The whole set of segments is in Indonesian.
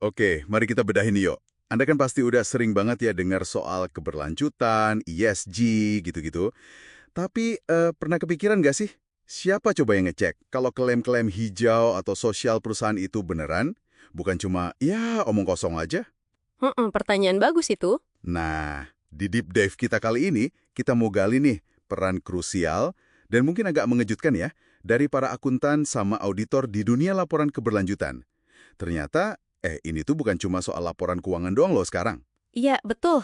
Oke, mari kita bedahin yuk. Anda kan pasti udah sering banget ya dengar soal keberlanjutan, ESG, gitu-gitu. Tapi pernah kepikiran nggak sih, siapa coba yang ngecek kalau klaim-klaim hijau atau sosial perusahaan itu beneran? Bukan cuma, ya omong kosong aja. Pertanyaan bagus itu. Nah, di deep dive kita kali ini, kita mau gali nih peran krusial dan mungkin agak mengejutkan ya, dari para akuntan sama auditor di dunia laporan keberlanjutan. Ternyata, ini tuh bukan cuma soal laporan keuangan doang loh sekarang. Iya, betul.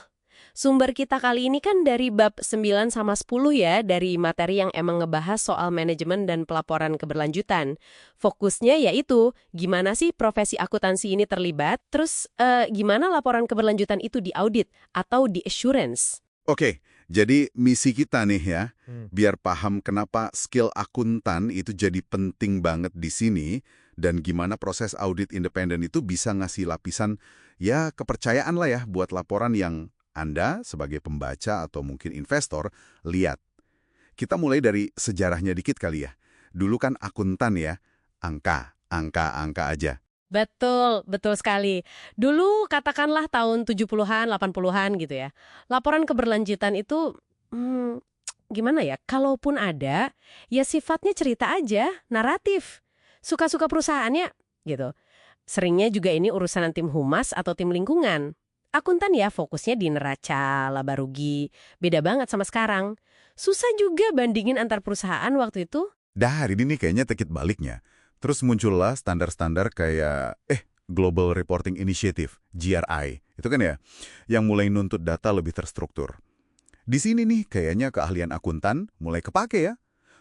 Sumber kita kali ini kan dari bab 9 sama 10 ya, dari materi yang emang ngebahas soal manajemen dan pelaporan keberlanjutan. Fokusnya yaitu, gimana sih profesi akuntansi ini terlibat, terus gimana laporan keberlanjutan itu diaudit atau di assurance. Oke, jadi misi kita nih ya, biar paham kenapa skill akuntan itu jadi penting banget di sini, dan gimana proses audit independen itu bisa ngasih lapisan, ya kepercayaan lah ya buat laporan yang Anda sebagai pembaca atau mungkin investor lihat. Kita mulai dari sejarahnya dikit kali ya. Dulu kan akuntan ya, angka aja. Betul, betul sekali. Dulu katakanlah tahun 70-an, 80-an gitu ya. Laporan keberlanjutan itu, gimana ya, kalaupun ada, ya sifatnya cerita aja, naratif. Suka-suka perusahaannya, gitu. Seringnya juga ini urusan tim humas atau tim lingkungan. Akuntan ya fokusnya di neraca, laba rugi. Beda banget sama sekarang. Susah juga bandingin antar perusahaan waktu itu. Dah hari ini kayaknya tekit baliknya. Terus muncullah standar-standar kayak, Global Reporting Initiative, GRI. Itu kan ya, yang mulai nuntut data lebih terstruktur. Di sini nih kayaknya keahlian akuntan mulai kepake ya.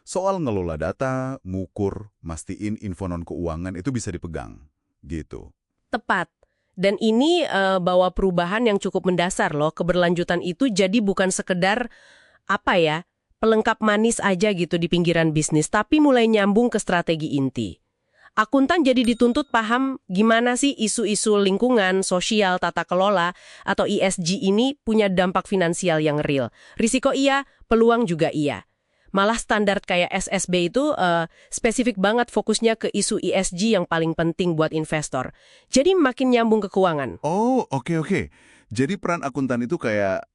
Soal ngelola data, ngukur, mastiin info non-keuangan itu bisa dipegang. Gitu. Tepat. Dan ini bawa perubahan yang cukup mendasar loh. Keberlanjutan itu jadi bukan sekedar, apa ya, pelengkap manis aja gitu di pinggiran bisnis, tapi mulai nyambung ke strategi inti. Akuntan jadi dituntut paham gimana sih isu-isu lingkungan, sosial, tata kelola, atau ESG ini punya dampak finansial yang real. Risiko iya, peluang juga iya. Malah standar kayak SSB itu spesifik banget fokusnya ke isu ESG yang paling penting buat investor. Jadi makin nyambung ke keuangan. Oh, oke. Jadi peran akuntan itu kayak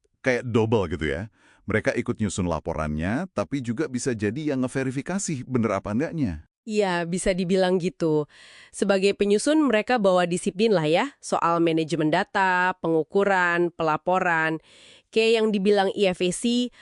double gitu ya. Mereka ikut nyusun laporannya, tapi juga bisa jadi yang ngeverifikasi bener apa enggaknya. Iya, bisa dibilang gitu. Sebagai penyusun, mereka bawa disiplin lah ya, soal manajemen data, pengukuran, pelaporan. Kayak yang dibilang IFAC,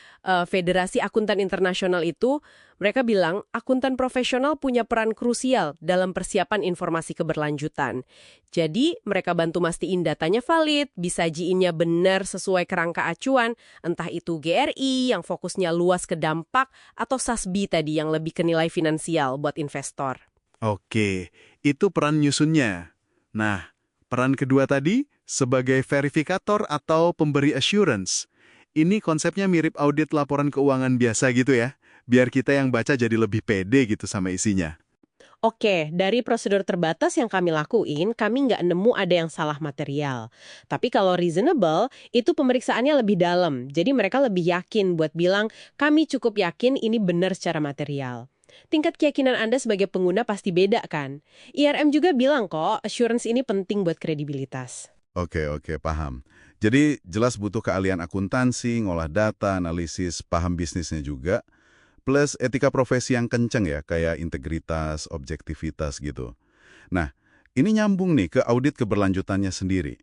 Federasi Akuntan Internasional itu, mereka bilang akuntan profesional punya peran krusial dalam persiapan informasi keberlanjutan. Jadi, mereka bantu mastiin datanya valid, bisa jiinnya benar sesuai kerangka acuan, entah itu GRI yang fokusnya luas ke dampak, atau SASB tadi yang lebih ke nilai finansial buat investor. Oke, itu peran nyusunnya. Nah, peran kedua tadi sebagai verifikator atau pemberi assurance. Ini konsepnya mirip audit laporan keuangan biasa gitu ya, biar kita yang baca jadi lebih pede gitu sama isinya. Oke, dari prosedur terbatas yang kami lakuin, kami nggak nemu ada yang salah material. Tapi kalau reasonable, itu pemeriksaannya lebih dalam. Jadi mereka lebih yakin buat bilang, kami cukup yakin ini benar secara material. Tingkat keyakinan Anda sebagai pengguna pasti beda kan? IRM juga bilang kok, assurance ini penting buat kredibilitas. Oke, paham. Jadi jelas butuh keahlian akuntansi, ngolah data, analisis, paham bisnisnya juga, plus etika profesi yang kenceng ya, kayak integritas, objektivitas gitu. Nah, ini nyambung nih ke audit keberlanjutannya sendiri.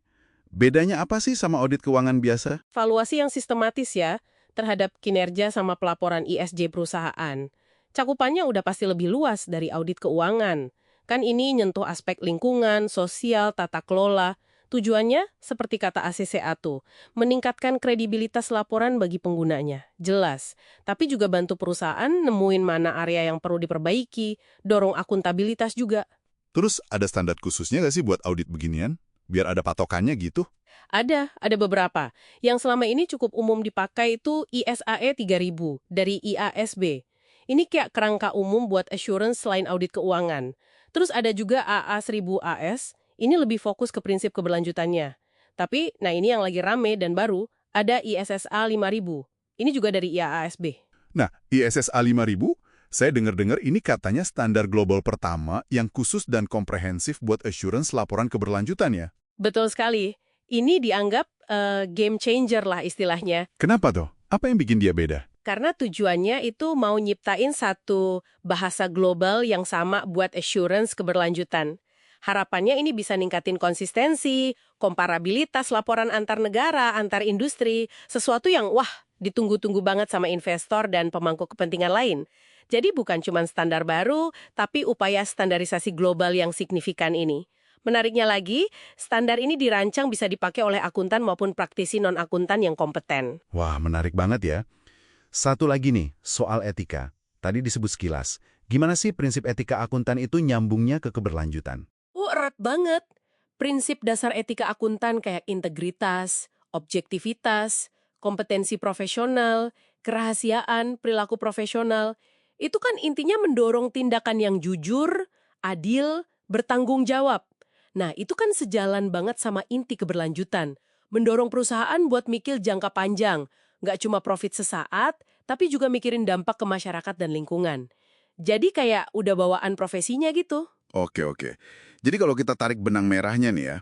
Bedanya apa sih sama audit keuangan biasa? Valuasi yang sistematis ya, terhadap kinerja sama pelaporan ISJ perusahaan. Cakupannya udah pasti lebih luas dari audit keuangan. Kan ini nyentuh aspek lingkungan, sosial, tata kelola. Tujuannya, seperti kata ACCA tuh, meningkatkan kredibilitas laporan bagi penggunanya. Jelas. Tapi juga bantu perusahaan nemuin mana area yang perlu diperbaiki, dorong akuntabilitas juga. Terus ada standar khususnya nggak sih buat audit beginian? Biar ada patokannya gitu? Ada beberapa. Yang selama ini cukup umum dipakai itu ISAE 3000 dari IASB. Ini kayak kerangka umum buat assurance selain audit keuangan. Terus ada juga AA 1000 AS, ini lebih fokus ke prinsip keberlanjutannya. Tapi, nah ini yang lagi rame dan baru, ada ISSA 5000. Ini juga dari IAASB. Nah, ISSA 5000, saya dengar-dengar ini katanya standar global pertama yang khusus dan komprehensif buat assurance laporan keberlanjutan ya? Betul sekali. Ini dianggap game changer lah istilahnya. Kenapa tuh? Apa yang bikin dia beda? Karena tujuannya itu mau nyiptain satu bahasa global yang sama buat assurance keberlanjutan. Harapannya ini bisa ningkatin konsistensi, komparabilitas laporan antar negara, antar industri, sesuatu yang ditunggu-tunggu banget sama investor dan pemangku kepentingan lain. Jadi bukan cuma standar baru, tapi upaya standarisasi global yang signifikan ini. Menariknya lagi, standar ini dirancang bisa dipakai oleh akuntan maupun praktisi non-akuntan yang kompeten. Wah, menarik banget ya. Satu lagi nih, soal etika. Tadi disebut sekilas. Gimana sih prinsip etika akuntan itu nyambungnya ke keberlanjutan? Erat banget. Prinsip dasar etika akuntan kayak integritas, objektivitas, kompetensi profesional, kerahasiaan, perilaku profesional, itu kan intinya mendorong tindakan yang jujur, adil, bertanggung jawab. Nah, itu kan sejalan banget sama inti keberlanjutan. Mendorong perusahaan buat mikir jangka panjang, nggak cuma profit sesaat, tapi juga mikirin dampak ke masyarakat dan lingkungan. Jadi kayak udah bawaan profesinya gitu. Oke. Jadi kalau kita tarik benang merahnya nih ya,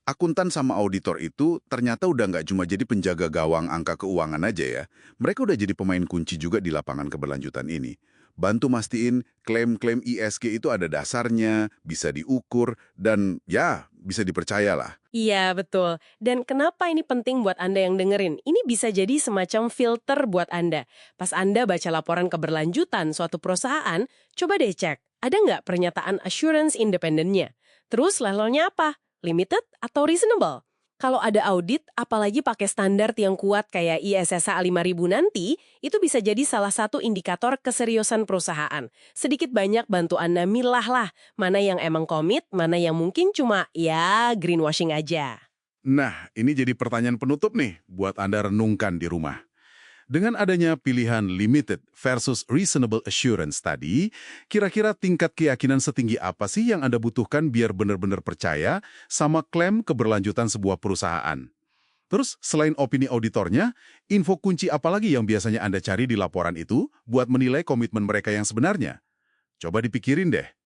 akuntan sama auditor itu ternyata udah nggak cuma jadi penjaga gawang angka keuangan aja ya. Mereka udah jadi pemain kunci juga di lapangan keberlanjutan ini. Bantu mastiin klaim-klaim ISG itu ada dasarnya, bisa diukur, dan ya bisa dipercayalah. Iya, betul. Dan kenapa ini penting buat Anda yang dengerin? Ini bisa jadi semacam filter buat Anda. Pas Anda baca laporan keberlanjutan suatu perusahaan, coba deh cek, ada nggak pernyataan assurance independennya? Terus levelnya apa? Limited atau reasonable? Kalau ada audit, apalagi pakai standar yang kuat kayak ISSA 5000 nanti, itu bisa jadi salah satu indikator keseriusan perusahaan. Sedikit banyak bantu Anda milah lah, mana yang emang komit, mana yang mungkin cuma greenwashing aja. Nah, ini jadi pertanyaan penutup nih buat Anda renungkan di rumah. Dengan adanya pilihan limited versus reasonable assurance tadi, kira-kira tingkat keyakinan setinggi apa sih yang Anda butuhkan biar benar-benar percaya sama klaim keberlanjutan sebuah perusahaan? Terus, selain opini auditornya, info kunci apa lagi yang biasanya Anda cari di laporan itu buat menilai komitmen mereka yang sebenarnya? Coba dipikirin deh.